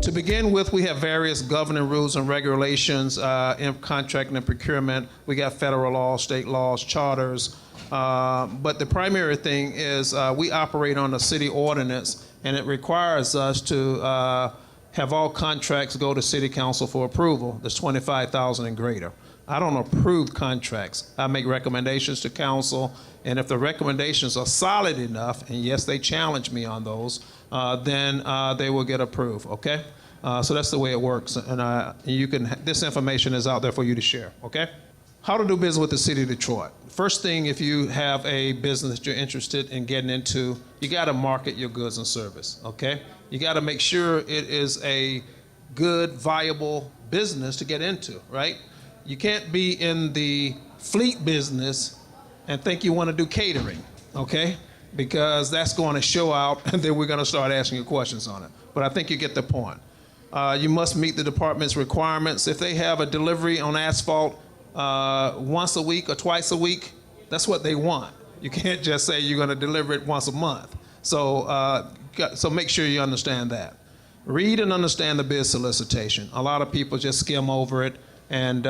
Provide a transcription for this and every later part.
To begin with, we have various governing rules and regulations in contracting and procurement. We got federal laws, state laws, charters. But the primary thing is we operate on a city ordinance, and it requires us to have all contracts go to city council for approval. That's 25,000 and greater. I don't approve contracts. I make recommendations to council, and if the recommendations are solid enough, and yes, they challenge me on those, then they will get approved, okay? So that's the way it works, and you can. This information is out there for you to share, okay? How to do business with the city of Detroit. First thing, if you have a business that you're interested in getting into, you gotta market your goods and service, okay? You gotta make sure it is a good, viable business to get into, right? You can't be in the fleet business and think you want to do catering, okay? Because that's going to show out, and then we're going to start asking you questions on it. But I think you get the point. You must meet the department's requirements. If they have a delivery on asphalt once a week or twice a week, that's what they want. You can't just say you're going to deliver it once a month. So, so make sure you understand that. Read and understand the bid solicitation. A lot of people just skim over it, and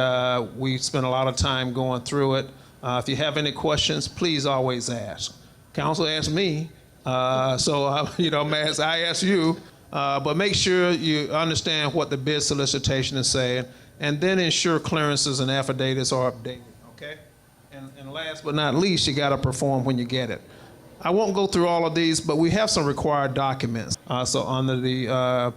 we spend a lot of time going through it. If you have any questions, please always ask. Council asked me, so you know, I ask you, but make sure you understand what the bid solicitation is saying, and then ensure clearances and affidavits are updated, okay? And last but not least, you gotta perform when you get it. I won't go through all of these, but we have some required documents. So on the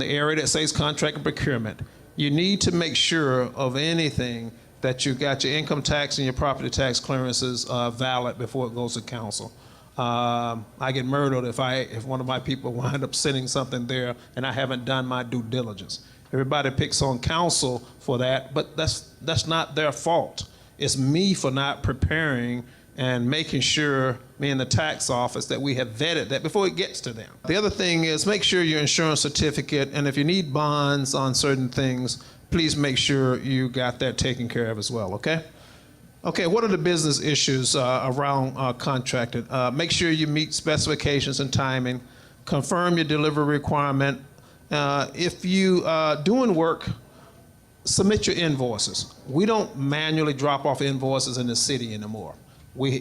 area that says contract and procurement, you need to make sure of anything that you got your income tax and your property tax clearances valid before it goes to council. I get murdered if one of my people wind up sending something there and I haven't done my due diligence. Everybody picks on council for that, but that's not their fault. It's me for not preparing and making sure, me and the tax office, that we have vetted that before it gets to them. The other thing is make sure your insurance certificate, and if you need bonds on certain things, please make sure you got that taken care of as well, okay? Okay, what are the business issues around contracting? Make sure you meet specifications and timing. Confirm your delivery requirement. If you doing work, submit your invoices. We don't manually drop off invoices in the city anymore.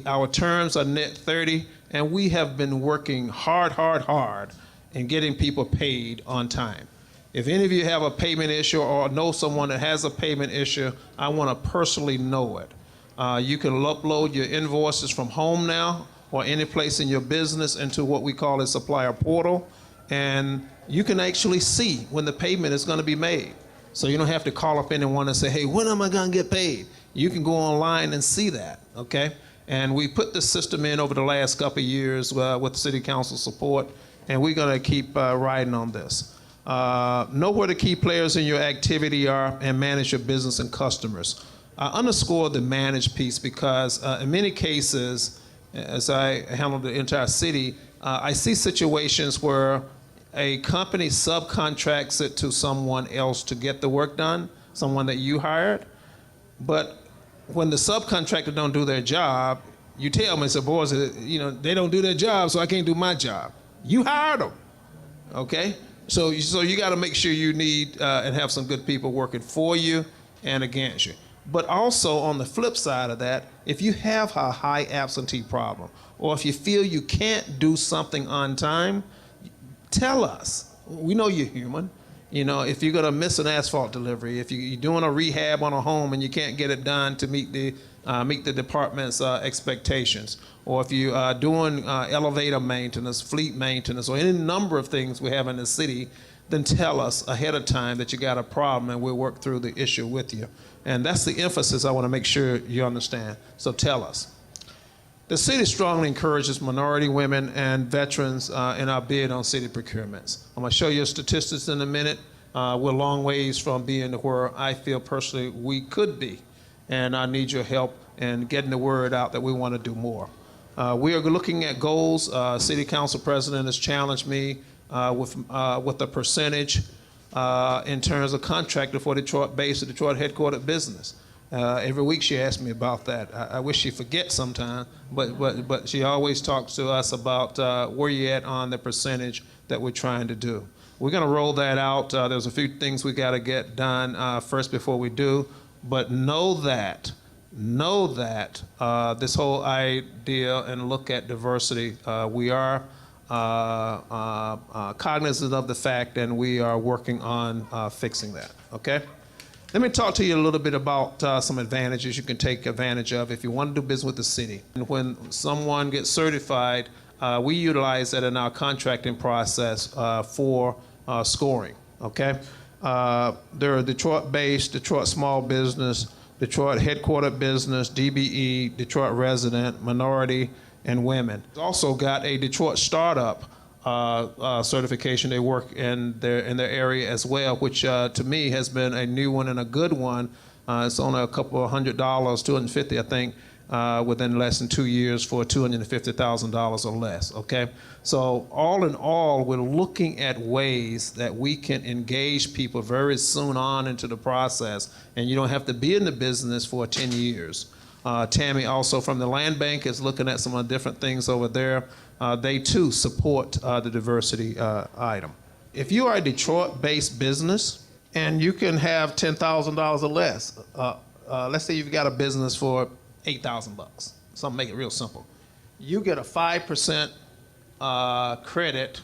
Our terms are net 30, and we have been working hard in getting people paid on time. If any of you have a payment issue or know someone that has a payment issue, I want to personally know it. You can upload your invoices from home now or any place in your business into what we call a Supplier Portal, and you can actually see when the payment is going to be made. So you don't have to call up anyone and say, hey, when am I going to get paid? You can go online and see that, okay? And we put this system in over the last couple of years with city council support, and we're going to keep riding on this. Know where the key players in your activity are and manage your business and customers. Underscore the manage piece because in many cases, as I handle the entire city, I see situations where a company subcontracts it to someone else to get the work done, someone that you hired, but when the subcontractor don't do their job, you tell them, it's boys, you know, they don't do their job, so I can't do my job. You hired them, okay? So you got to make sure you need and have some good people working for you and against you. But also on the flip side of that, if you have a high absentee problem, or if you feel you can't do something on time, tell us. We know you're human. You know, if you're gonna miss an asphalt delivery, if you're doing a rehab on a home and you can't get it done to meet the department's expectations, or if you are doing elevator maintenance, fleet maintenance, or any number of things we have in the city, then tell us ahead of time that you got a problem and we'll work through the issue with you. And that's the emphasis I want to make sure you understand. So tell us. The city strongly encourages minority women and veterans in our bid on city procurements. I'm going to show you statistics in a minute. We're a long ways from being where I feel personally we could be. And I need your help in getting the word out that we want to do more. We are looking at goals. City Council President has challenged me with a percentage in terms of contractor for Detroit-based or Detroit headquartered business. Every week she asks me about that. I wish she forgets sometime, but she always talks to us about where you're at on the percentage that we're trying to do. We're going to roll that out. There's a few things we got to get done first before we do, but know that this whole idea and look at diversity, we are cognizant of the fact, and we are working on fixing that, okay? Let me talk to you a little bit about some advantages you can take advantage of if you want to do business with the city. And when someone gets certified, we utilize that in our contracting process for scoring, okay? There are Detroit-based, Detroit small business, Detroit headquartered business, DBE, Detroit resident, minority, and women. We've also got a Detroit startup certification. They work in their area as well, which to me has been a new one and a good one. It's only a couple of $100, $250, I think, within less than 2 years for $250,000 or less, okay? So all in all, we're looking at ways that we can engage people very soon on into the process, and you don't have to be in the business for 10 years. Tammy also from the Land Bank is looking at some of the different things over there. They too support the diversity item. If you are a Detroit-based business and you can have $10,000 or less, let's say you've got a business for $8,000, something make it real simple. You get a 5% credit,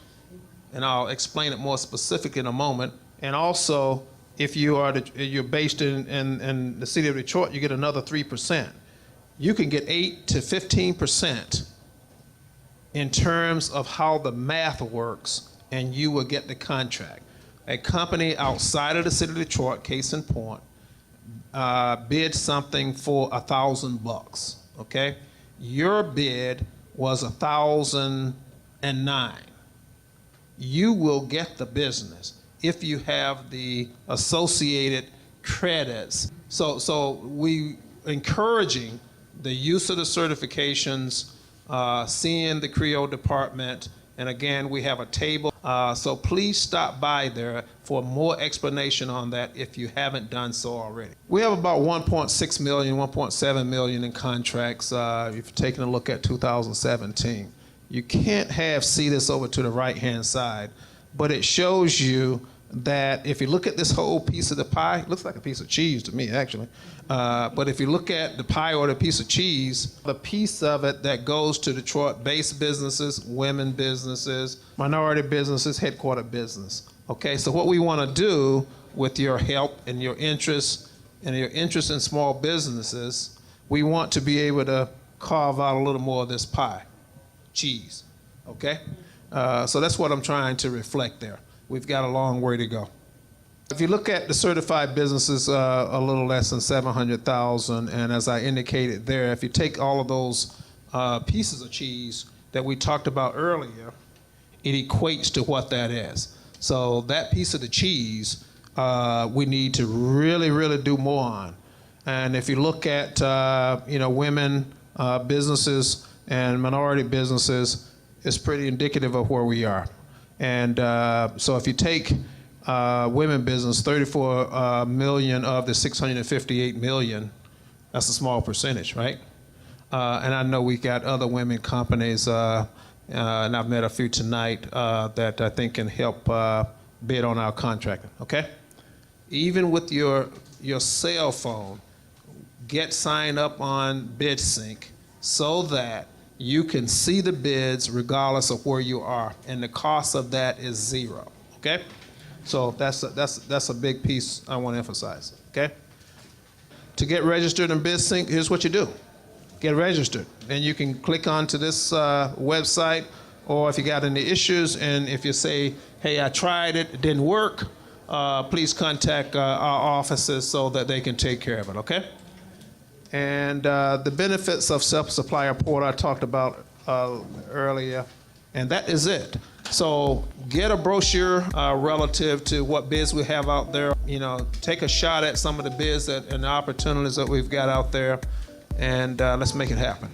and I'll explain it more specific in a moment. And also, if you're based in the city of Detroit, you get another 3%. You can get 8 to 15% in terms of how the math works, and you will get the contract. A company outside of the city of Detroit, case in point, bid something for $1,000, okay? Your bid was $1,009. You will get the business if you have the associated credits. So we encouraging the use of the certifications, seeing the Creole department, and again, we have a table. So please stop by there for more explanation on that if you haven't done so already. We have about 1.6 million, 1.7 million in contracts if you're taking a look at 2017. You can't see this over to the right-hand side, but it shows you that if you look at this whole piece of the pie, it looks like a piece of cheese to me, actually. But if you look at the pie or the piece of cheese, the piece of it that goes to Detroit-based businesses, women businesses, minority businesses, headquartered business. Okay, so what we want to do with your help and your interest in small businesses, we want to be able to carve out a little more of this pie, cheese. Okay, so that's what I'm trying to reflect there. We've got a long way to go. If you look at the certified businesses, a little less than 700,000, and as I indicated there, if you take all of those pieces of cheese that we talked about earlier, it equates to what that is. So that piece of the cheese, we need to really, really do more on. And if you look at women businesses and minority businesses, it's pretty indicative of where we are. And so if you take women business, 34 million of the 658 million, that's a small percentage, right? And I know we got other women companies, and I've met a few tonight that I think can help bid on our contracting, okay? Even with your cell phone, get signed up on BidSync so that you can see the bids regardless of where you are, and the cost of that is zero, okay? So that's a big piece I want to emphasize, okay? To get registered in BidSync, here's what you do. Get registered, and you can click onto this website, or if you got any issues, and if you say, hey, I tried it, it didn't work, please contact our offices so that they can take care of it, okay? And the benefits of Supplier Portal I talked about earlier, and that is it. So get a brochure relative to what bids we have out there. Take a shot at some of the bids and the opportunities that we've got out there, and let's make it happen.